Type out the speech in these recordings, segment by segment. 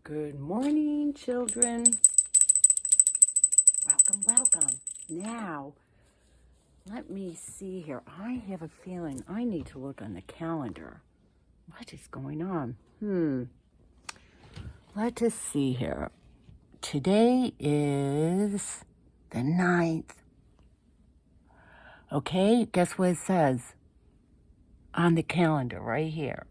Good morning, children. Welcome. Now, let me see here. I have a feeling I need to look on the calendar. What is going on? Let us see here. Today is the 9th. Okay, guess what it says on the calendar right here?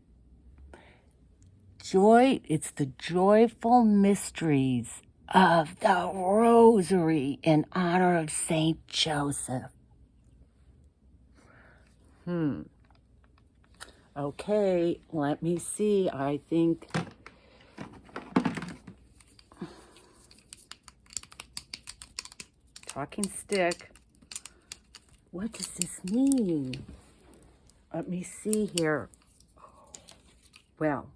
It's the joyful mysteries of the Rosary in honor of Saint Joseph. Okay, let me see. I think talking stick. What does this mean? Let me see here. Well,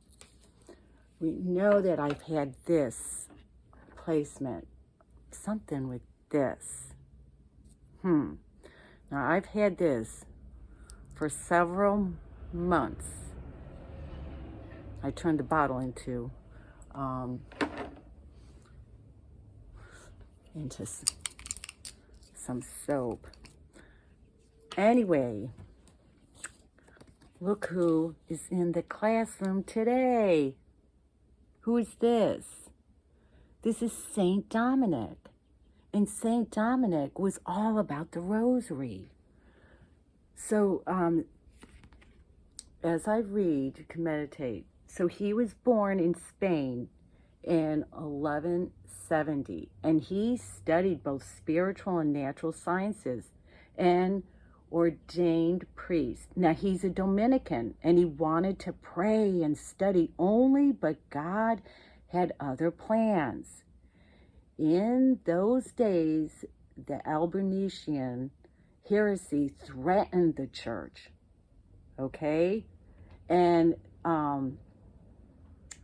we know that I've had this placement, something with this. Now, I've had this for several months. I turned the bottle into some soap. Anyway, look who is in the classroom today. Who is this? This is Saint Dominic. And Saint Dominic was all about the Rosary. So, as I read, you can meditate. So he was born in Spain in 1170. And he studied both spiritual and natural sciences and ordained priest. Now, he's a Dominican, and he wanted to pray and study only, but God had other plans. In those days, the Albigensian heresy threatened the church, okay? And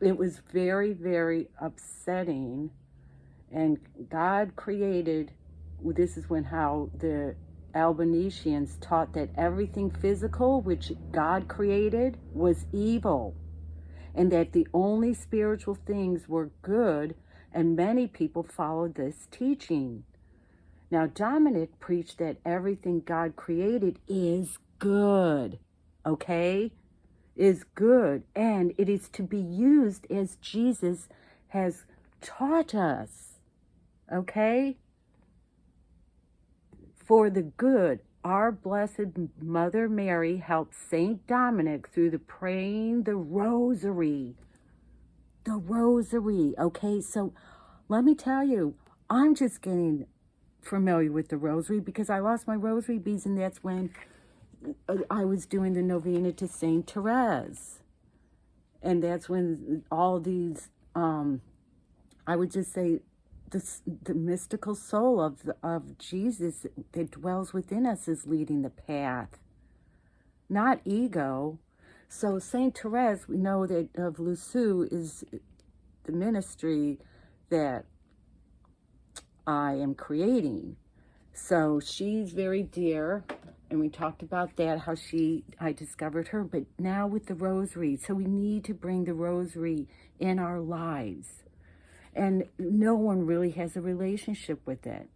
it was very, very upsetting. And God created, this is how the Albigensians taught that everything physical which God created was evil, and that the only spiritual things were good, and many people followed this teaching. Now, Dominic preached that everything God created is good, okay? Is good, and it is to be used as Jesus has taught us, okay? For the good. Our Blessed Mother Mary helped Saint Dominic through the praying the Rosary. The Rosary, okay? So let me tell you, I'm just getting familiar with the Rosary because I lost my Rosary beads, and that's when I was doing the novena to Saint Therese. And that's when all these, I would just say, the mystical soul of Jesus that dwells within us is leading the path, not ego. So Saint Therese, we know that of Lisieux is the ministry that I am creating. So she's very dear, and we talked about that, how I discovered her, but now with the Rosary. So we need to bring the Rosary in our lives. And no one really has a relationship with it.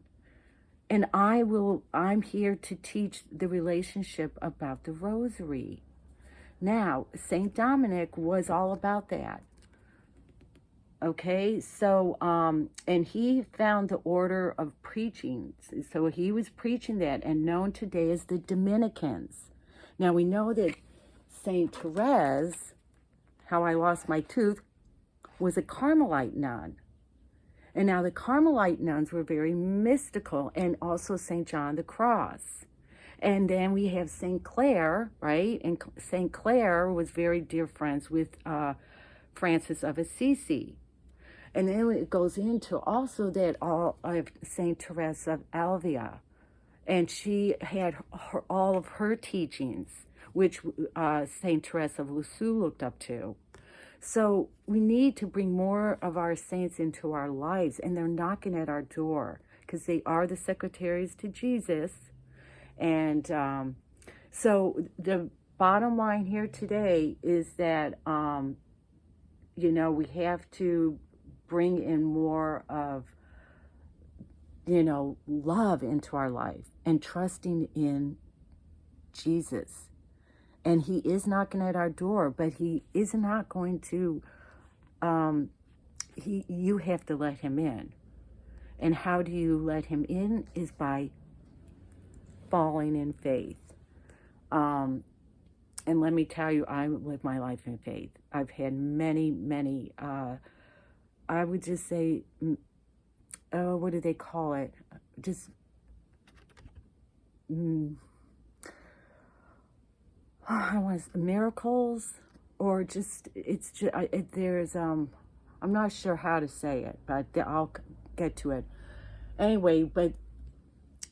And I'm here to teach the relationship about the Rosary. Now, Saint Dominic was all about that. Okay, so, and he found the order of preaching. So he was preaching that, and known today as the Dominicans. Now, we know that Saint Therese, how I lost my tooth, was a Carmelite nun. And now the Carmelite nuns were very mystical, and also St. John the Cross. And then we have St. Clare, right? And St. Clare was very dear friends with Francis of Assisi. And then it goes into also that all of St. Therese of Avila. And she had all of her teachings, which St. Therese of Lisieux looked up to. So we need to bring more of our saints into our lives, and they're knocking at our door because they are the secretaries to Jesus. And so the bottom line here today is that, we have to bring in more of, love into our life and trusting in Jesus. And he is knocking at our door, but he is not going to, you have to let him in. And how do you let him in? Is by falling in faith. And let me tell you, I live my life in faith. I've had many, I would just say, what do they call it? Just, I want miracles, or just, it's just, there's, I'm not sure how to say it, but I'll get to it. Anyway, but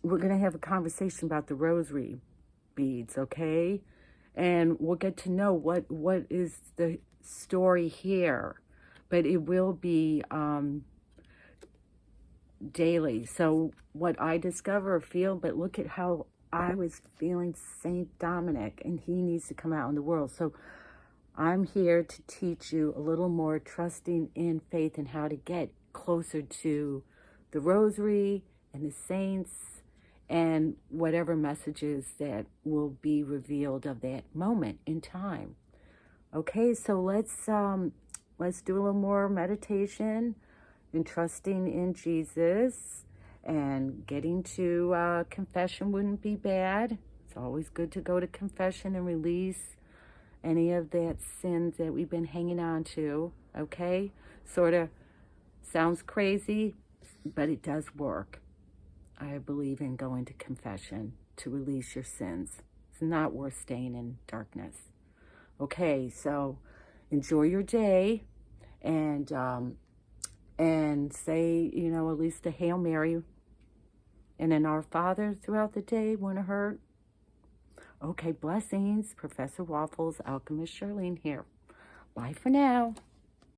we're going to have a conversation about the rosary beads, okay? And we'll get to know what is the story here. But it will be daily. So what I discover or feel, but look at how I was feeling Saint Dominic, and he needs to come out in the world. So I'm here to teach you a little more trusting in faith and how to get closer to the rosary and the saints and whatever messages that will be revealed of that moment in time. Okay, so let's do a little more meditation and trusting in Jesus, and getting to confession wouldn't be bad. It's always good to go to confession and release any of that sins that we've been hanging on to, okay? Sort of sounds crazy, but it does work. I believe in going to confession to release your sins. It's not worth staying in darkness. Okay, so enjoy your day, and say, at least a Hail Mary and an Our Father throughout the day. Wouldn't hurt. Okay, blessings. Professor Waffles, Alchemist Charlene here. Bye for now.